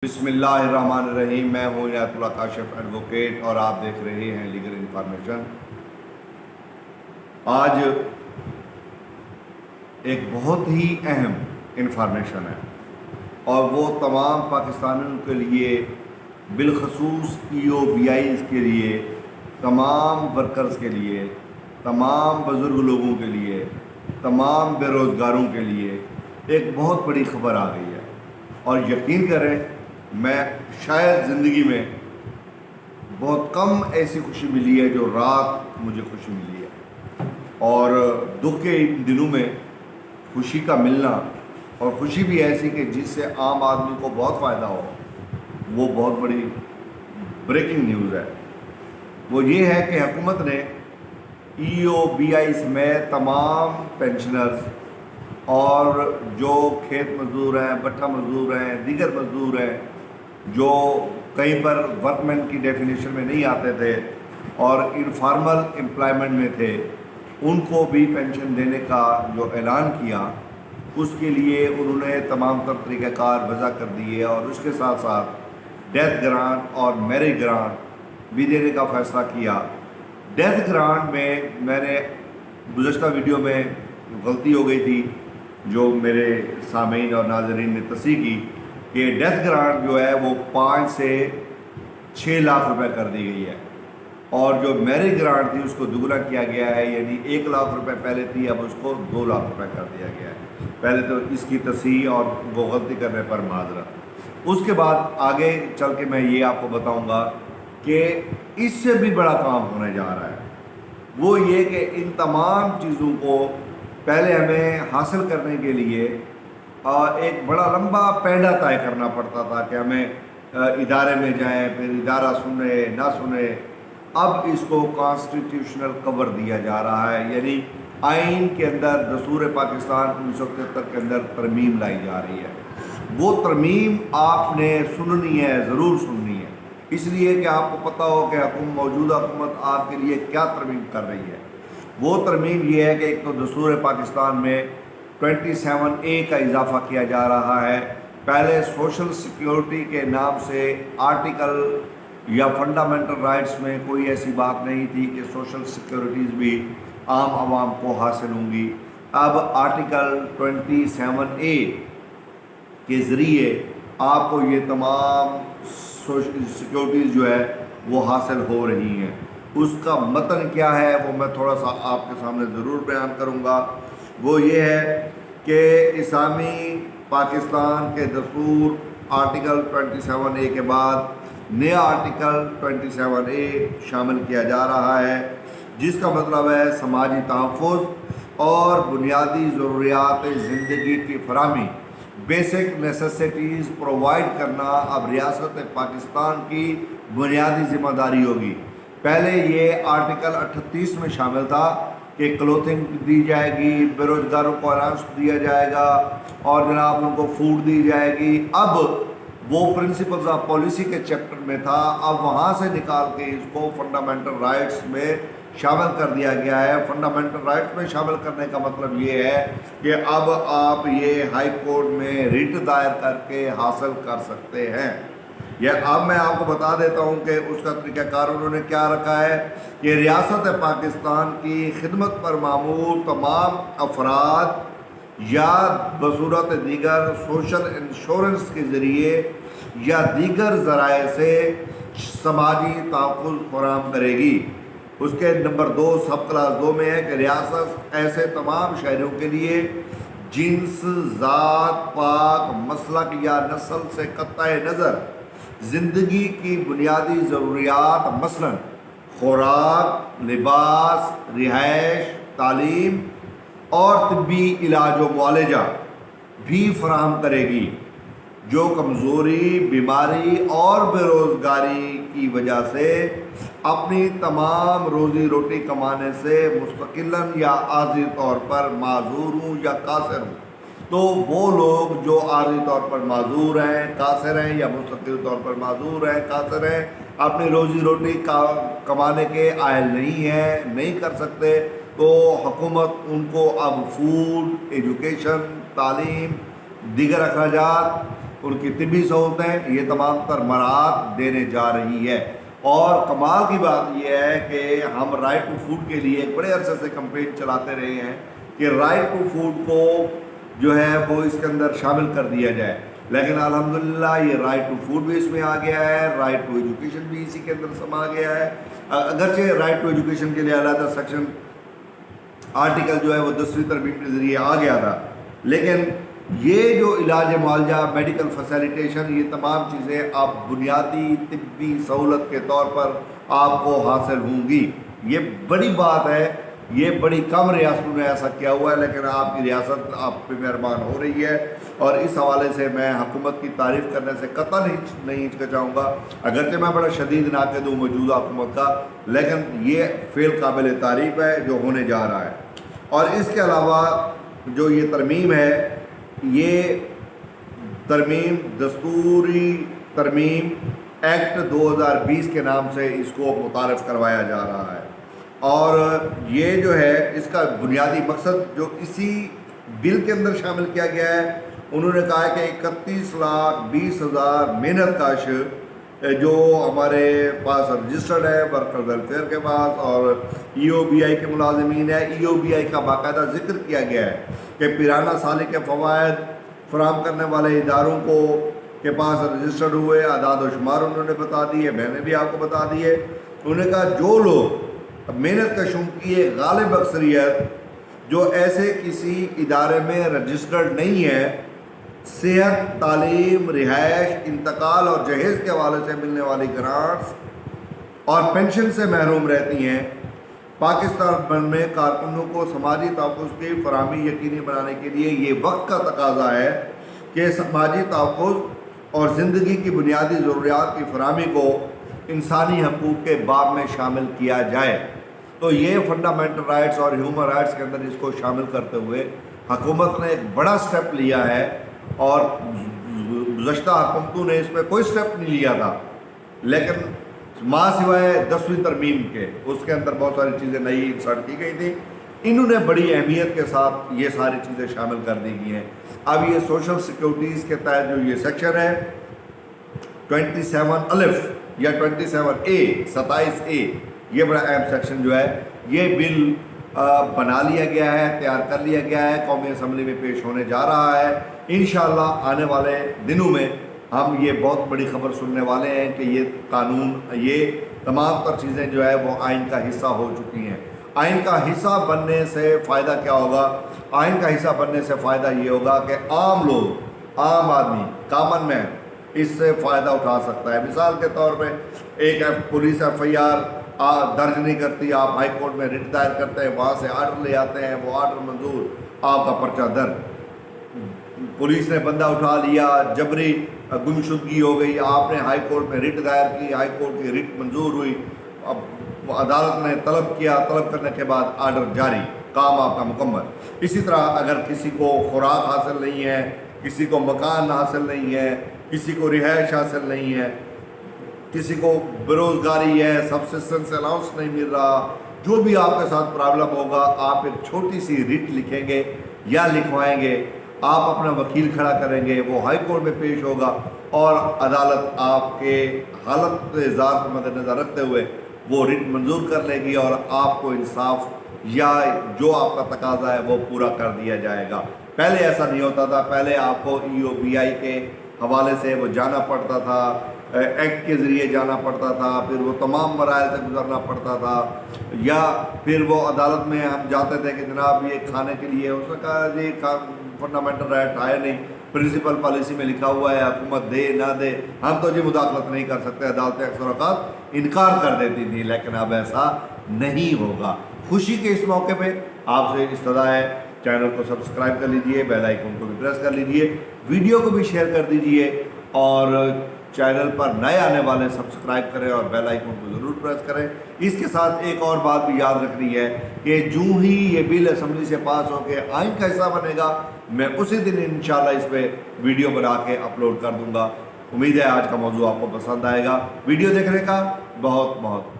بسم اللہ الرحمن الرحیم۔ میں ہوں عنایت اللہ کاشف ایڈوکیٹ اور آپ دیکھ رہے ہیں لیگل انفارمیشن۔ آج ایک بہت ہی اہم انفارمیشن ہے اور وہ تمام پاکستانیوں کے لیے، بالخصوص EOBIs کے لیے، تمام ورکرز کے لیے، تمام بزرگ لوگوں کے لیے، تمام بے روزگاروں کے لیے ایک بہت بڑی خبر آ گئی ہے۔ اور یقین کریں، میں شاید زندگی میں بہت کم ایسی خوشی ملی ہے جو رات مجھے خوشی ملی ہے، اور دکھ کے ان دنوں میں خوشی کا ملنا، اور خوشی بھی ایسی کہ جس سے عام آدمی کو بہت فائدہ ہو، وہ بہت بڑی بریکنگ نیوز ہے۔ وہ یہ ہے کہ حکومت نے EOBIs میں تمام پینشنرز اور جو کھیت مزدور ہیں، بٹھا مزدور ہیں، دیگر مزدور ہیں جو کہیں پر ورکمین کی ڈیفینیشن میں نہیں آتے تھے اور انفارمل امپلائمنٹ میں تھے، ان کو بھی پینشن دینے کا جو اعلان کیا، اس کے لیے انہوں نے تمام تر طریقہ کار وضع کر دیے، اور اس کے ساتھ ساتھ ڈیتھ گرانٹ اور میرج گرانٹ بھی دینے کا فیصلہ کیا۔ ڈیتھ گرانٹ میں نے گزشتہ ویڈیو میں غلطی ہو گئی تھی، جو میرے سامعین اور ناظرین نے تصحیح کی کہ ڈیتھ گرانٹ جو ہے وہ 5 سے 6 لاکھ روپے کر دی گئی ہے، اور جو میرج گرانٹ تھی اس کو دگنا کیا گیا ہے، یعنی 1 لاکھ روپے پہلے تھی، اب اس کو 2 لاکھ روپے کر دیا گیا ہے۔ پہلے تو اس کی تصحیح اور وہ غلطی کرنے پر معذرت۔ اس کے بعد آگے چل کے میں یہ آپ کو بتاؤں گا کہ اس سے بھی بڑا کام ہونے جا رہا ہے۔ وہ یہ کہ ان تمام چیزوں کو پہلے ہمیں حاصل کرنے کے لیے ایک بڑا لمبا پیڈا طے کرنا پڑتا تھا کہ ہمیں ادارے میں جائیں، پھر ادارہ سنے نہ سنے۔ اب اس کو کانسٹیٹیوشنل کور دیا جا رہا ہے، یعنی آئین کے اندر دستور پاکستان 1973 کے اندر ترمیم لائی جا رہی ہے۔ وہ ترمیم آپ نے سننی ہے، ضرور سننی ہے، اس لیے کہ آپ کو پتہ ہو کہ موجودہ حکومت آپ کے لیے کیا ترمیم کر رہی ہے۔ وہ ترمیم یہ ہے کہ ایک تو دستور پاکستان میں 27A کا اضافہ کیا جا رہا ہے۔ پہلے سوشل سیکیورٹی کے نام سے آرٹیکل یا فنڈامنٹل رائٹس میں کوئی ایسی بات نہیں تھی کہ سوشل سیکیورٹیز بھی عام عوام کو حاصل ہوں گی۔ اب آرٹیکل 27A کے ذریعے آپ کو یہ تمام سوشل سیکیورٹیز جو ہے وہ حاصل ہو رہی ہیں۔ اس کا متن کیا ہے وہ میں تھوڑا سا آپ کے سامنے ضرور بیان کروں گا۔ وہ یہ ہے کہ اسلامی پاکستان کے دستور آرٹیکل 27A کے بعد نیا آرٹیکل 27A شامل کیا جا رہا ہے، جس کا مطلب ہے سماجی تحفظ اور بنیادی ضروریات زندگی کی فراہمی، بیسک نیسیسٹیز پرووائڈ کرنا اب ریاست پاکستان کی بنیادی ذمہ داری ہوگی۔ پہلے یہ آرٹیکل 38 میں شامل تھا کہ کلوتھنگ دی جائے گی، بے روزگاروں کو الاؤنس دیا جائے گا، اور جناب ان کو فوڈ دی جائے گی۔ اب وہ پرنسپلز آف پالیسی کے چیپٹر میں تھا، اب وہاں سے نکال کے اس کو فنڈامنٹل رائٹس میں شامل کر دیا گیا ہے۔ فنڈامنٹل رائٹس میں شامل کرنے کا مطلب یہ ہے کہ اب آپ یہ ہائی کورٹ میں ریٹ دائر کر کے حاصل کر سکتے ہیں۔ اب میں آپ کو بتا دیتا ہوں کہ اس کا طریقہ کار انہوں نے کیا رکھا ہے کہ ریاست پاکستان کی خدمت پر معمول تمام افراد یا بصورت دیگر سوشل انشورنس کے ذریعے یا دیگر ذرائع سے سماجی تحفظ فراہم کرے گی۔ اس کے نمبر 2 سب کلاس 2 میں ہے کہ ریاست ایسے تمام شہریوں کے لیے جنس، ذات، پاک، مسلک یا نسل سے قطع نظر زندگی کی بنیادی ضروریات مثلاً خوراک، لباس، رہائش، تعلیم اور طبی علاج و معالجہ بھی فراہم کرے گی، جو کمزوری، بیماری اور بے روزگاری کی وجہ سے اپنی تمام روزی روٹی کمانے سے مستقلاً یا عارضی طور پر معذور ہوں یا قاصر ہوں۔ تو وہ لوگ جو عارضی طور پر معذور ہیں، قاصر ہیں، یا مستقل طور پر معذور ہیں، قاصر ہیں، اپنی روزی روٹی کمانے کے اہل نہیں ہیں، نہیں کر سکتے، تو حکومت ان کو اب فوڈ، ایجوکیشن، تعلیم، دیگر اخراجات ان کی طبی سہولتیں، یہ تمام تر مراعات دینے جا رہی ہے۔ اور کمال کی بات یہ ہے کہ ہم رائٹ ٹو فوڈ کے لیے ایک بڑے عرصے سے کمپین چلاتے رہے ہیں کہ رائٹ ٹو فوڈ کو جو ہے وہ اس کے اندر شامل کر دیا جائے، لیکن الحمدللہ یہ رائٹ ٹو فوڈ بھی اس میں آ گیا ہے، رائٹ ٹو ایجوکیشن بھی اسی کے اندر سما گیا ہے۔ اگرچہ رائٹ ٹو ایجوکیشن کے لیے علیحدہ سیکشن آرٹیکل جو ہے وہ 10ویں ترمیم کے ذریعے آ گیا تھا، لیکن یہ جو علاج معالجہ، میڈیکل فیسیلیٹیشن، یہ تمام چیزیں اب بنیادی طبی سہولت کے طور پر آپ کو حاصل ہوں گی۔ یہ بڑی بات ہے، یہ بڑی کم ریاستوں نے ایسا کیا ہوا ہے، لیکن آپ کی ریاست آپ پہ مہربان ہو رہی ہے، اور اس حوالے سے میں حکومت کی تعریف کرنے سے قطعاً نہیں ہچکچاؤں گا، اگرچہ میں بڑا شدید ناقد ہوں موجودہ حکومت کا، لیکن یہ فعل قابل تعریف ہے جو ہونے جا رہا ہے۔ اور اس کے علاوہ جو یہ ترمیم ہے، یہ ترمیم دستوری ترمیم ایکٹ 2020 کے نام سے اس کو متعارف کروایا جا رہا ہے، اور یہ جو ہے اس کا بنیادی مقصد جو اسی بل کے اندر شامل کیا گیا ہے، انہوں نے کہا ہے کہ 31,20,000 محنت کش جو ہمارے پاس رجسٹرڈ ہے ورکر ویلفیئر کے پاس اور ای او بی آئی کے ملازمین ہیں، ای او بی آئی کا باقاعدہ ذکر کیا گیا ہے کہ پیرانہ سالی کے فوائد فراہم کرنے والے اداروں کو کے پاس رجسٹرڈ ہوئے، اعداد و شمار انہوں نے بتا دیے، میں نے بھی آپ کو بتا دیے۔ انہوں نے کہا جو لوگ محنت کشوں کی ایک غالب اکثریت جو ایسے کسی ادارے میں رجسٹرڈ نہیں ہے، صحت، تعلیم، رہائش، انتقال اور جہیز کے حوالے سے ملنے والی گرانٹس اور پینشن سے محروم رہتی ہیں، پاکستان میں کارکنوں کو سماجی تحفظ کی فراہمی یقینی بنانے کے لیے یہ وقت کا تقاضا ہے کہ سماجی تحفظ اور زندگی کی بنیادی ضروریات کی فراہمی کو انسانی حقوق کے باب میں شامل کیا جائے۔ تو یہ فنڈامنٹل رائٹس اور ہیومن رائٹس کے اندر اس کو شامل کرتے ہوئے حکومت نے ایک بڑا سٹیپ لیا ہے، اور گزشتہ حکومتوں نے اس پہ کوئی سٹیپ نہیں لیا تھا، لیکن ماں سوائے 10ویں ترمیم کے اس کے اندر بہت ساری چیزیں نئی انسرٹ کی گئی تھیں، انہوں نے بڑی اہمیت کے ساتھ یہ ساری چیزیں شامل کر دی گئی ہیں۔ اب یہ سوشل سیکیورٹیز کے تحت جو یہ سیکشن ہے 27 الف یا 27A یہ بڑا اہم سیکشن جو ہے، یہ بل بنا لیا گیا ہے، تیار کر لیا گیا ہے، قومی اسمبلی میں پیش ہونے جا رہا ہے۔ انشاءاللہ آنے والے دنوں میں ہم یہ بہت بڑی خبر سننے والے ہیں کہ یہ قانون، یہ تمام تر چیزیں جو ہے وہ آئین کا حصہ ہو چکی ہیں۔ آئین کا حصہ بننے سے فائدہ کیا ہوگا؟ آئین کا حصہ بننے سے فائدہ یہ ہوگا کہ عام لوگ، عام آدمی، کامن مین اس سے فائدہ اٹھا سکتا ہے۔ مثال کے طور پہ ایک پولیس FIR درج نہیں کرتی، آپ ہائی کورٹ میں رٹ دائر کرتے ہیں، وہاں سے آرڈر لے آتے ہیں، وہ آرڈر منظور، آپ کا پرچہ درج۔ پولیس نے بندہ اٹھا لیا، جبری گمشدگی ہو گئی، آپ نے ہائی کورٹ میں رٹ دائر کی، ہائی کورٹ کی رٹ منظور ہوئی، اب عدالت نے طلب کیا، طلب کرنے کے بعد آرڈر جاری، کام آپ کا مکمل۔ اسی طرح اگر کسی کو خوراک حاصل نہیں ہے، کسی کو مکان حاصل نہیں ہے، کسی کو رہائش حاصل نہیں ہے، کسی کو بےروزگاری ہے، سبسسٹنس الاؤنس نہیں مل رہا، جو بھی آپ کے ساتھ پرابلم ہوگا، آپ ایک چھوٹی سی رٹ لکھیں گے یا لکھوائیں گے، آپ اپنا وکیل کھڑا کریں گے، وہ ہائی کورٹ میں پیش ہوگا، اور عدالت آپ کے حالت ذات کو مد نظر رکھتے ہوئے وہ رٹ منظور کر لے گی، اور آپ کو انصاف یا جو آپ کا تقاضا ہے وہ پورا کر دیا جائے گا۔ پہلے ایسا نہیں ہوتا تھا، پہلے آپ کو EOBI کے حوالے سے وہ جانا پڑتا تھا، ایکٹ کے ذریعے جانا پڑتا تھا، پھر وہ تمام مراحل سے گزرنا پڑتا تھا، یا پھر وہ عدالت میں ہم جاتے تھے کہ جناب یہ کھانے کے لیے، اس نے کہا جی فنڈامنٹل رائٹ ہے نہیں، پرنسپل پالیسی میں لکھا ہوا ہے، حکومت دے نہ دے ہم تو جی مداخلت نہیں کر سکتے، عدالتیں اکثر اوقات انکار کر دیتی تھی، لیکن اب ایسا نہیں ہوگا۔ خوشی کے اس موقع پہ آپ سے استدعا ہے، چینل کو سبسکرائب کر لیجئے، بیل آئیکن کو بھی پریس کر لیجئے، ویڈیو کو بھی شیئر کر دیجئے، اور چینل پر نئے آنے والے سبسکرائب کریں اور بیل آئیکن کو ضرور پریس کریں۔ اس کے ساتھ ایک اور بات بھی یاد رکھنی ہے کہ جو ہی یہ بل اسمبلی سے پاس ہو کے آئین کا حصہ بنے گا، میں اسی دن انشاءاللہ اس پہ ویڈیو بنا کے اپلوڈ کر دوں گا۔ امید ہے آج کا موضوع آپ کو پسند آئے گا۔ ویڈیو دیکھنے کا بہت بہت